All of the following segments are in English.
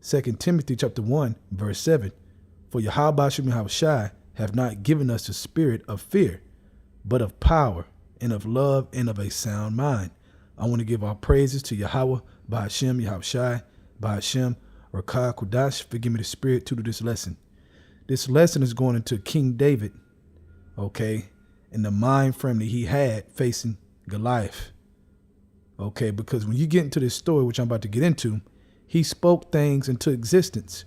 2 Timothy chapter 1, verse 7. For Yahweh Shai have not given us the spirit of fear, but of power and of love and of a sound mind. I want to give our praises to Yahweh, Ba'ashem, Yahweh Shai, Ba'ashem, Rakah, Kudash. Forgive me the spirit to do this lesson. This lesson is going into King David, okay, and the mind frame that he had facing Goliath. Okay, because when you get into this story, which I'm about to get into, he spoke things into existence,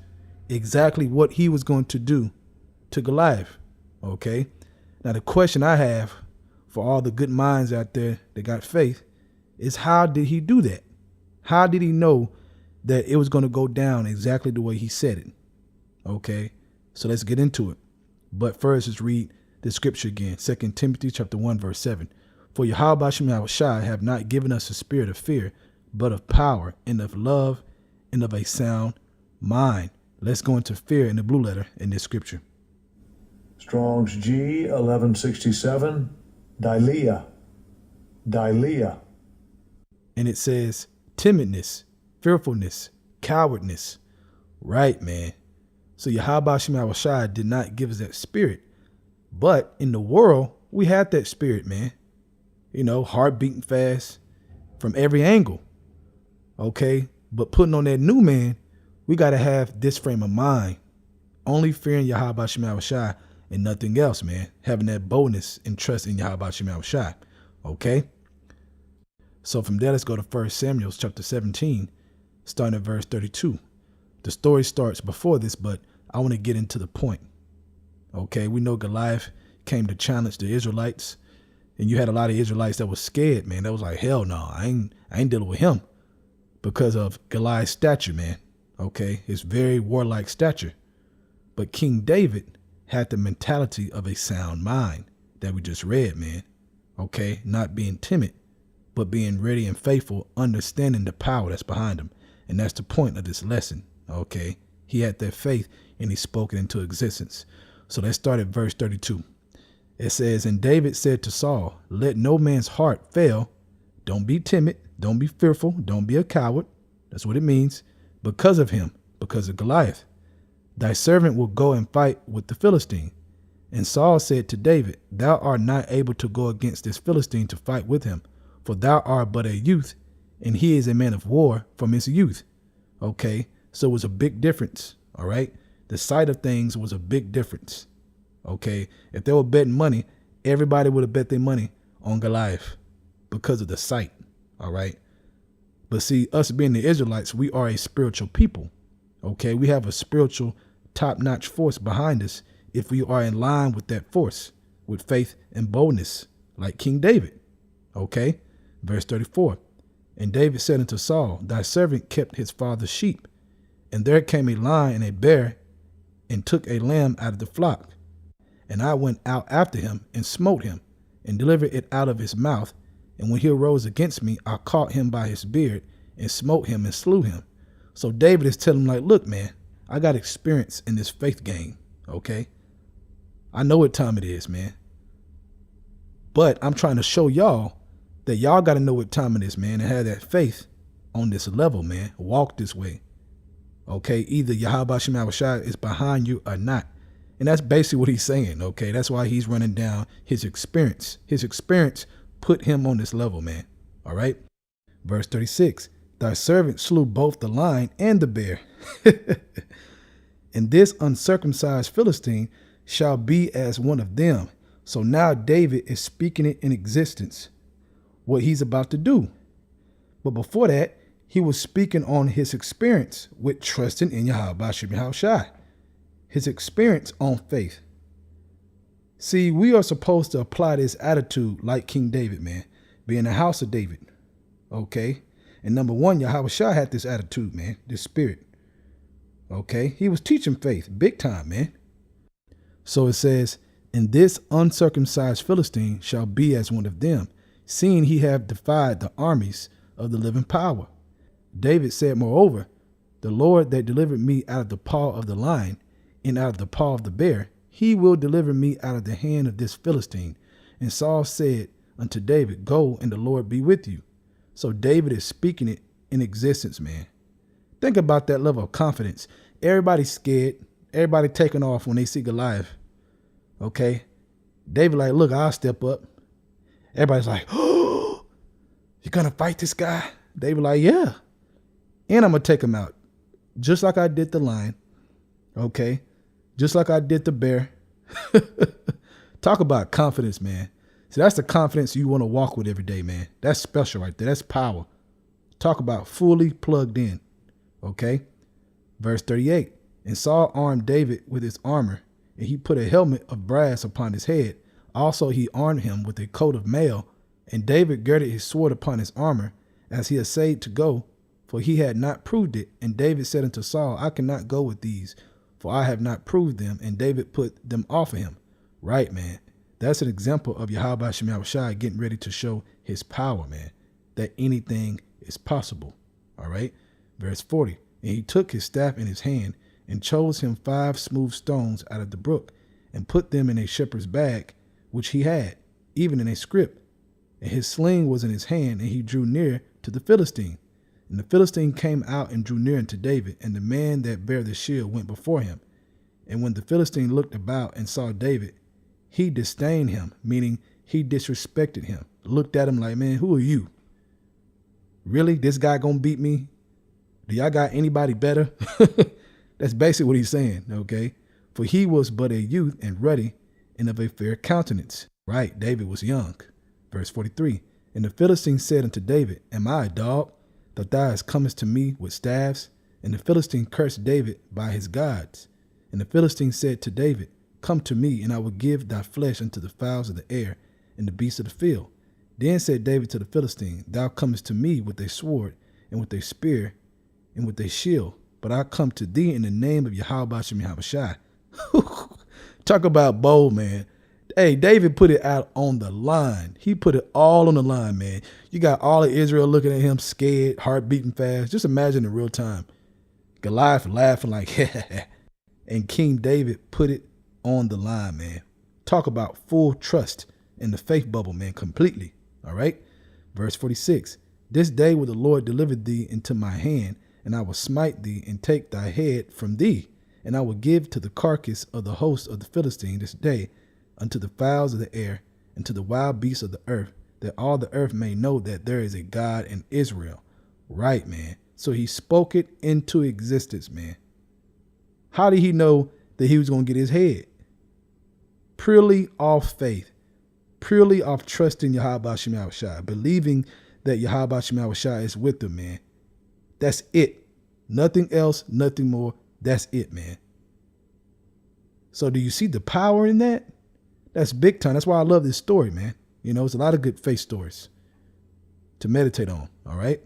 exactly what he was going to do to Goliath. Okay, now the question I have for all the good minds out there that got faith is, how did he do that? How did he know that it was going to go down exactly the way he said it? Okay, so let's get into it. But first, let's read the scripture again. 2 Timothy chapter 1, verse 7. For Yahweh Shai have not given us a spirit of fear, but of power and of love and of a sound mind. Let's go into fear in the blue letter in this scripture. Strong's G 1167, Dileia. And it says timidness, fearfulness, cowardness. Right, man. So Yahweh Shai did not give us that spirit. But in the world, we had that spirit, man. You know, heart beating fast from every angle. Okay. But putting on that new man, we got to have this frame of mind. Only fearing Yahweh Shai and nothing else, man. Having that boldness and trust in Yahweh Shai. Okay. So from there, let's go to 1 Samuel chapter 17, starting at verse 32. The story starts before this, but I want to get into the point. Okay. We know Goliath came to challenge the Israelites. And you had a lot of Israelites that was scared, man. That was like, hell no, I ain't dealing with him because of Goliath's stature, man. Okay, his very warlike stature. But King David had the mentality of a sound mind that we just read, man. Okay, not being timid, but being ready and faithful, understanding the power that's behind him. And that's the point of this lesson. Okay, he had that faith and he spoke it into existence. So let's start at verse 32. It says, and David said to Saul, let no man's heart fail. Don't be timid. Don't be fearful. Don't be a coward. That's what it means. Because of him, because of Goliath, thy servant will go and fight with the Philistine. And Saul said to David, thou art not able to go against this Philistine to fight with him, for thou art but a youth, and he is a man of war from his youth. Okay, so it was a big difference. All right. The sight of things was a big difference. Okay, if they were betting money, everybody would have bet their money on Goliath because of the sight. All right. But see, us being the Israelites, we are a spiritual people. Okay, we have a spiritual top-notch force behind us if we are in line with that force, with faith and boldness, like King David. Okay, verse 34. And David said unto Saul, thy servant kept his father's sheep, and there came a lion and a bear and took a lamb out of the flock. And I went out after him and smote him and delivered it out of his mouth. And when he arose against me, I caught him by his beard and smote him and slew him. So David is telling him, like, look, man, I got experience in this faith game. Okay. I know what time it is, man. But I'm trying to show y'all that y'all got to know what time it is, man, and have that faith on this level, man. Walk this way. Okay. Either Yahweh Shai is behind you or not. And that's basically what he's saying. Okay. That's why he's running down his experience. His experience put him on this level, man. All right. Verse 36. Thy servant slew both the lion and the bear. And this uncircumcised Philistine shall be as one of them. So now David is speaking it in existence, what he's about to do. But before that, he was speaking on his experience with trusting in Yahweh Shai. His experience on faith. See, we are supposed to apply this attitude like King David, man. Be in the house of David. Okay. And number one, Yahweh Shai had this attitude, man. This spirit. Okay. He was teaching faith big time, man. So it says, and this uncircumcised Philistine shall be as one of them, seeing he have defied the armies of the living power. David said, moreover, the Lord that delivered me out of the paw of the lion and out of the paw of the bear, he will deliver me out of the hand of this Philistine. And Saul said unto David, go, and the Lord be with you. So David is speaking it in existence, man. Think about that level of confidence. Everybody's scared. Everybody taking off when they see Goliath. Okay. David like, look, I'll step up. Everybody's like, oh, you're going to fight this guy? David like, yeah. And I'm going to take him out. Just like I did the lion. Okay. Just like I did the bear. Talk about confidence, man. See, that's the confidence you want to walk with every day, man. That's special right there. That's power. Talk about fully plugged in. Okay. Verse 38. And Saul armed David with his armor, and he put a helmet of brass upon his head. Also he armed him with a coat of mail, and David girded his sword upon his armor, as he essayed to go, for he had not proved it. And David said unto Saul, I cannot go with these, for I have not proved them. And David put them off of him. Right, man. That's an example of Yahweh Shem Shai getting ready to show his power, man, that anything is possible. All right. Verse 40. And he took his staff in his hand and chose him 5 smooth stones out of the brook and put them in a shepherd's bag, which he had, even in a scrip. And his sling was in his hand, and he drew near to the Philistine. And the Philistine came out and drew near unto David, and the man that bare the shield went before him. And when the Philistine looked about and saw David, he disdained him, meaning he disrespected him, looked at him like, man, who are you? Really? This guy gonna beat me? Do y'all got anybody better? That's basically what he's saying, okay? For he was but a youth and ruddy and of a fair countenance. Right, David was young. Verse 43. And the Philistine said unto David, am I a dog, that thou hast comest to me with staves? And the Philistine cursed David by his gods. And the Philistine said to David, come to me, and I will give thy flesh unto the fowls of the air and the beasts of the field. Then said David to the Philistine, thou comest to me with a sword and with a spear and with a shield, but I come to thee in the name of Yahweh Shem Shai. Talk about bold, man. Hey, David put it out on the line. He put it all on the line, man. You got all of Israel looking at him scared, heart beating fast. Just imagine in real time. Goliath laughing like, and King David put it on the line, man. Talk about full trust in the faith bubble, man, completely. All right. Verse 46. This day will the Lord deliver thee into my hand, and I will smite thee and take thy head from thee. And I will give to the carcass of the host of the Philistine this day unto the fowls of the air and to the wild beasts of the earth, that all the earth may know that there is a God in Israel. Right, man. So he spoke it into existence, man. How did he know that he was going to get his head? Purely off faith, purely off trusting Yahweh Shem Shai, believing that Yahweh Shem Shai is with him, man. That's it. Nothing else, nothing more. That's it, man. So do you see the power in that? That's big time. That's why I love this story, man. You know, it's a lot of good faith stories to meditate on. All right.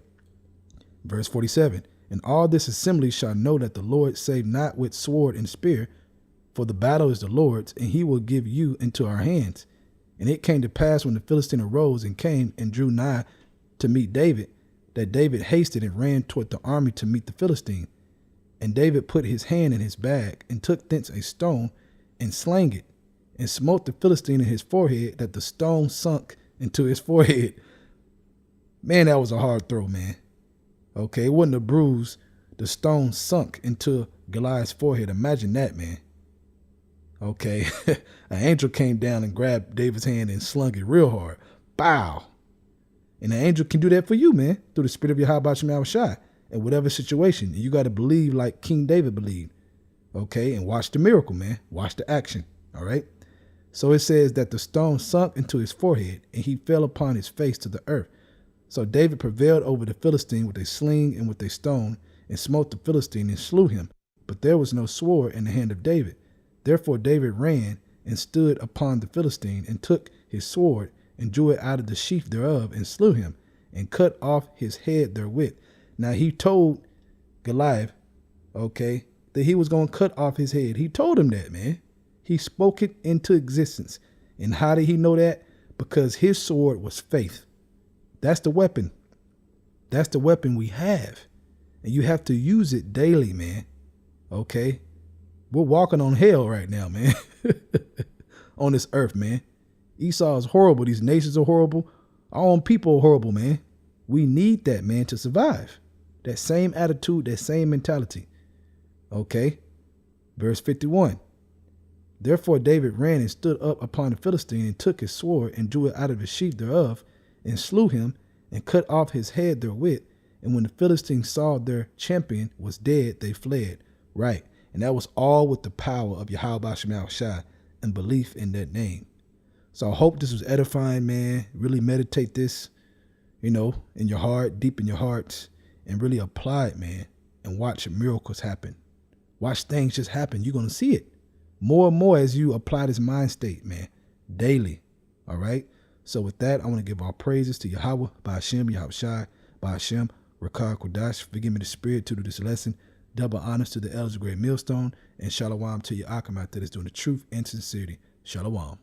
Verse 47. And all this assembly shall know that the Lord saved not with sword and spear, for the battle is the Lord's, and he will give you into our hands. And it came to pass when the Philistine arose and came and drew nigh to meet David, that David hasted and ran toward the army to meet the Philistine. And David put his hand in his bag and took thence a stone and slang it and smote the Philistine in his forehead, that the stone sunk into his forehead. Man, that was a hard throw, man. Okay, it wasn't a bruise. The stone sunk into Goliath's forehead. Imagine that, man. Okay, an angel came down and grabbed David's hand and slung it real hard. Bow. And an angel can do that for you, man, through the spirit of Yahweh Shem Shai in whatever situation. And you got to believe like King David believed. Okay, and watch the miracle, man. Watch the action. All right. So it says that the stone sunk into his forehead, and he fell upon his face to the earth. So David prevailed over the Philistine with a sling and with a stone, and smote the Philistine and slew him. But there was no sword in the hand of David. Therefore David ran and stood upon the Philistine, and took his sword, and drew it out of the sheath thereof, and slew him, and cut off his head therewith. Now he told Goliath, okay, that he was going to cut off his head. He told him that, man. He spoke it into existence. And how did he know that? Because his sword was faith. That's the weapon. That's the weapon we have. And you have to use it daily, man. Okay? We're walking on hell right now, man. On this earth, man. Esau is horrible. These nations are horrible. Our own people are horrible, man. We need that, man, to survive. That same attitude, that same mentality. Okay. Verse 51. Therefore David ran and stood up upon the Philistine and took his sword and drew it out of the sheath thereof and slew him and cut off his head therewith. And when the Philistines saw their champion was dead, they fled. Right. And that was all with the power of Yahweh Shema Shai and belief in that name. So I hope this was edifying, man. Really meditate this, in your heart, deep in your hearts, and really apply it, man, and watch miracles happen. Watch things just happen. You're going to see it more and more as you apply this mind state, man, daily. All right. So with that, I want to give all praises to Yahweh, by Hashem, Yahweh Shai, by Hashem, Rakah Kodash. Forgive me the spirit to do this lesson. Double honors to the elders of Great Millstone, and shalom to your Akamai that is doing the truth and sincerity. Shalom.